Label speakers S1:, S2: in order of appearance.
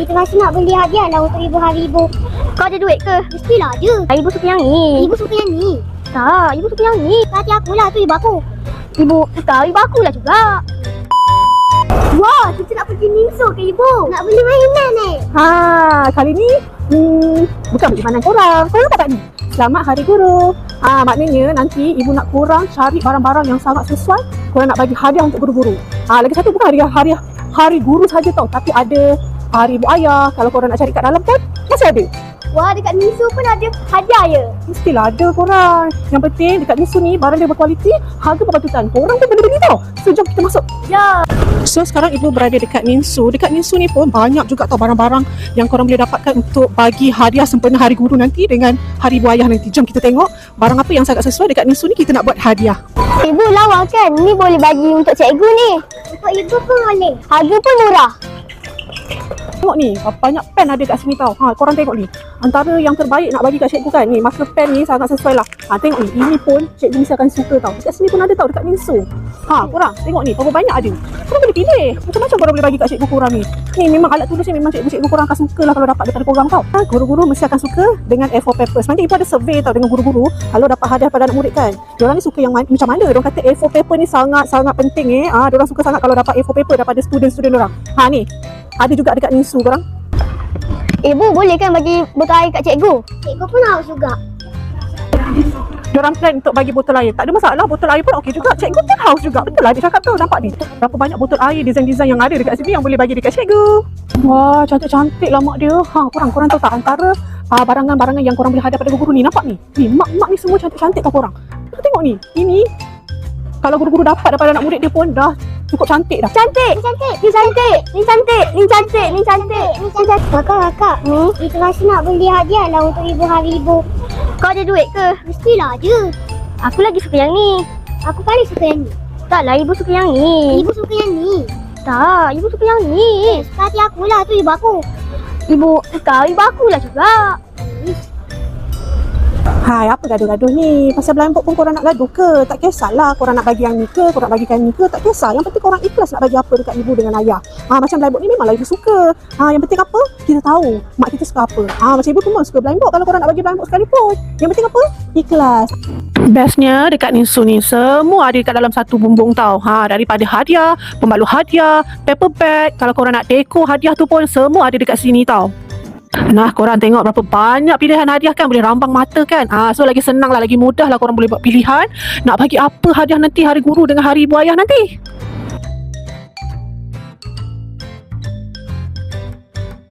S1: Kita masih nak beli hadiah lah untuk ibu hari ibu.
S2: Kau ada duit ke?
S1: Mestilah ada.
S2: Ibu suka yang ni.
S1: Ibu suka yang ni.
S2: Tak, ibu suka yang ni.
S1: Hati aku lah tu ibu aku.
S2: Ibu tak, ibu aku lah juga.
S1: Wah, kita nak pergi Ningso ke ibu? Nak beli mainan
S3: Kali ni bukan beli mainan korang. Korang tak ni? Selamat Hari Guru. Maknanya nanti ibu nak korang cari barang-barang yang sangat sesuai. Korang nak bagi hadiah untuk guru-guru. Lagi satu bukan hari guru saja tau, tapi ada hari ibu ayah. Kalau korang nak cari kat dalam pun masih ada.
S1: Wah, dekat Ningso pun ada hadiah ya?
S3: Mestilah ada korang. Yang penting dekat Nisu ni barang dia berkualiti, harga berpatutan. Korang pun boleh beli tau. So jom kita masuk.
S1: Ya.
S3: So sekarang ibu berada dekat Ninsu. Dekat Ninsu ni pun banyak juga tau barang-barang yang korang boleh dapatkan untuk bagi hadiah sempena Hari Guru nanti dengan Hari Ibu Ayah nanti. Jom kita tengok barang apa yang sangat sesuai dekat Ninsu ni, kita nak buat hadiah.
S2: Ibu lawa kan? Ni boleh bagi untuk cikgu ni.
S1: Untuk ibu pun boleh.
S2: Harga pun murah.
S3: Tengok ni, banyak pen ada kat sini tau. Korang tengok ni. Antara yang terbaik nak bagi kat cikgu kan. Ni marker pen ni sangat sesuai lah. Tengok ni, ini pun cikgu mesti akan suka tau. Dekat sini pun ada tau dekat Ninsu. Korang tengok ni, berapa banyak ada. Korang boleh pilih. Macam-macam korang boleh bagi kat cikgu korang ni. Ni memang alat tulis ni memang cikgu-cikgu korang akan suka lah kalau dapat daripada korang tau. Guru-guru mesti akan suka dengan A4 papers. Nanti ibu ada survey tau dengan guru-guru. Kalau dapat hadiah pada anak murid kan. Diorang ni suka yang macam mana. Diorang kata A4 paper ni sangat-sangat penting Diorang suka sangat kalau dapat A4 paper daripada student-student diorang. Ni, ada juga dekat Ninsu korang.
S2: Ibu boleh kan bagi botol air kat cikgu?
S1: Cikgu pun haus juga.
S3: Diorang plan untuk bagi botol air. Tak ada masalah, botol air pun okey juga. Cikgu pun haus juga. Betul lah dia cakap tu. Nampak ni? Berapa banyak botol air, design-design yang ada dekat sini yang boleh bagi dekat cikgu. Wah, cantik-cantik lah mak dia. Korang tahu tak antara barangan-barangan yang korang boleh hadiah pada guru ni. Nampak ni? Ni, mak ni semua cantik-cantik tau korang. Tengok ni. Ini kalau guru-guru dapat daripada anak murid dia pun dah cukup cantik dah.
S2: Cantik. Ni cantik. Ni cantik. Ni cantik. Ni cantik.
S1: Ni cantik. Kakak. Kita masih nak beli hadiah lah untuk ibu hari ibu.
S2: Kau ada duit ke?
S1: Mestilah ada.
S2: Aku lagi suka yang ni.
S1: Aku paling suka yang ni.
S2: Taklah, ibu suka yang ni.
S1: Ibu suka yang ni.
S2: Tak, ibu suka yang ni.
S1: Suka hati aku lah tu ibu aku.
S2: Ibu tak, ibu aku lah juga.
S3: Hai, apa gaduh-gaduh ni? Pasal belanja pun korang nak gaduh ke? Tak kisahlah korang nak bagi yang ni ke, korang bagikan ni ke, tak kisah. Yang penting korang ikhlas nak bagi apa dekat ibu dengan ayah. Macam belanja ni memanglah ibu suka. Yang penting apa? Kita tahu mak kita suka apa. Macam ibu pun suka belanja kalau korang nak bagi belanja sekalipun. Yang penting apa? Ikhlas. Bestnya dekat Ninsu ni semua ada dekat dalam satu bumbung tau. Daripada hadiah, pembalut hadiah, paper bag. Kalau korang nak dekor hadiah tu pun semua ada dekat sini tau. Nah, korang tengok berapa banyak pilihan hadiah kan, boleh rambang mata kan. So lagi senang lah, lagi mudah lah korang boleh buat pilihan nak bagi apa hadiah nanti Hari Guru dengan Hari Ibu Ayah nanti.